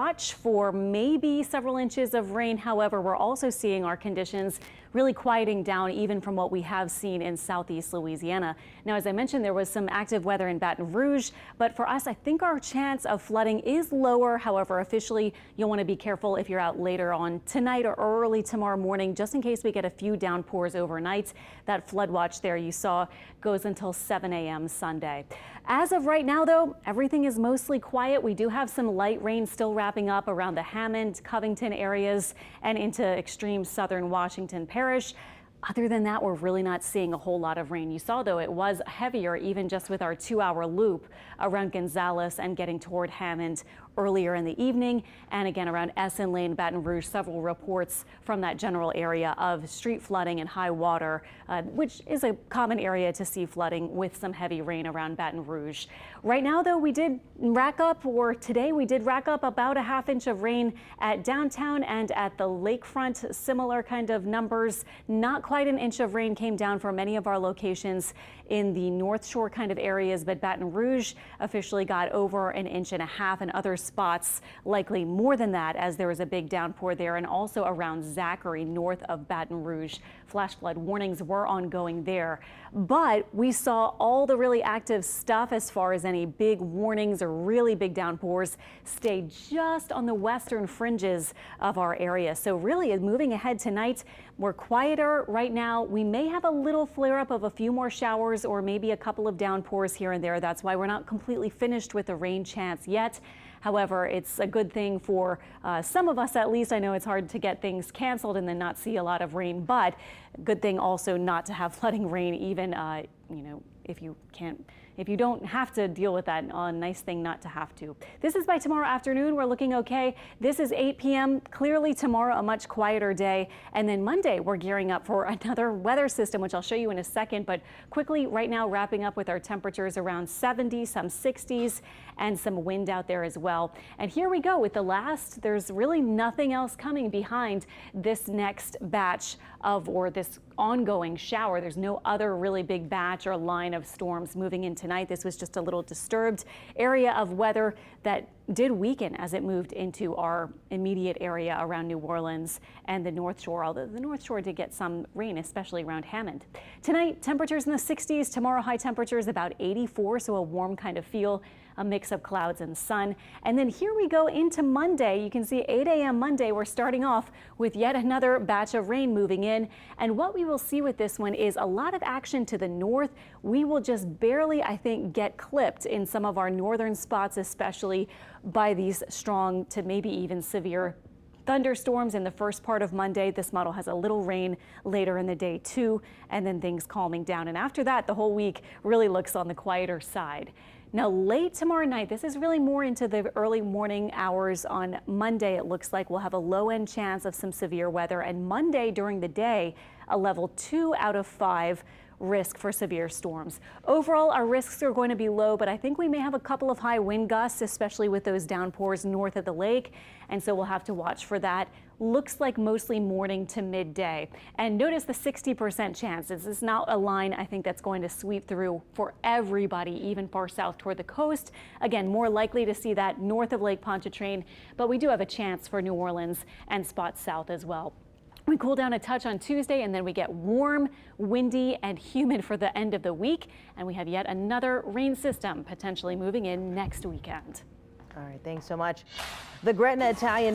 Watch for maybe several inches of rain. However, we're also seeing our conditions really quieting down even from what we have seen in southeast Louisiana. Now, as I mentioned, there was some active weather in Baton Rouge, but for us, I think our chance of flooding is lower. However, officially, you'll want to be careful if you're out later on tonight or early tomorrow morning, just in case we get a few downpours overnight. That flood watch there you saw goes until 7 a.m. Sunday. As of right now, though, everything is mostly quiet. We do have some light rain still wrapping up around the Hammond, Covington areas and into extreme southern Washington Parish. Other than that, we're really not seeing a whole lot of rain. You saw, though, it was heavier even just with our 2-hour loop around Gonzales and getting toward Hammond earlier in the evening. And again, around Essen Lane, Baton Rouge, several reports from that general area of street flooding and high water, which is a common area to see flooding with some heavy rain around Baton Rouge. Right now, though, today we did rack up about a ½ inch of rain at downtown and at the lakefront. Similar kind of numbers. Not quite an inch of rain came down for many of our locations in the North Shore kind of areas, but Baton Rouge officially got over 1.5 inches, and other spots likely more than that, as there was a big downpour there, and also around Zachary north of Baton Rouge. Flash flood warnings were ongoing there, but we saw all the really active stuff as far as any big warnings or really big downpours stay just on the western fringes of our area. So really, moving ahead tonight, we're quieter right now. We may have a little flare up of a few more showers or maybe a couple of downpours here and there. That's why we're not completely finished with the rain chance yet. However, it's a good thing for some of us, at least. I know it's hard to get things canceled and then not see a lot of rain, but good thing also not to have flooding rain, even if you don't have to deal with that. Nice thing not to have to. This is by tomorrow afternoon. We're looking okay. This is 8 p.m. Clearly tomorrow a much quieter day. And then Monday we're gearing up for another weather system, which I'll show you in a second. But quickly right now, wrapping up with our temperatures around 70, some 60s, and some wind out there as well. And here we go with the last. There's really nothing else coming behind this next batch or this ongoing shower. There's no other really big batch or line of storms moving in tonight. This was just a little disturbed area of weather that did weaken as it moved into our immediate area around New Orleans and the North Shore, although the North Shore did get some rain, especially around Hammond. Tonight, temperatures in the 60s. Tomorrow, high temperatures about 84, so a warm kind of feel, a mix of clouds and sun. And then here we go into Monday. You can see 8 a.m. Monday, we're starting off with yet another batch of rain moving in. And what we will see with this one is a lot of action to the north. We will just barely, I think, get clipped in some of our northern spots, especially by these strong to maybe even severe thunderstorms in the first part of Monday. This model has a little rain later in the day too, and then things calming down. And after that, the whole week really looks on the quieter side. Now, late tomorrow night, this is really more into the early morning hours on Monday. It looks like we'll have a low-end chance of some severe weather, and Monday during the day, a level 2 out of 5 risk for severe storms. Overall, our risks are going to be low, but I think we may have a couple of high wind gusts, especially with those downpours north of the lake, and so we'll have to watch for that. Looks like mostly morning to midday. And notice the 60% chance. This is not a line I think that's going to sweep through for everybody, even far south toward the coast. Again, more likely to see that north of Lake Pontchartrain, but we do have a chance for New Orleans and spots south as well. We cool down a touch on Tuesday, and then we get warm, windy, and humid for the end of the week. And we have yet another rain system potentially moving in next weekend. All right, thanks so much. The Gretna Italian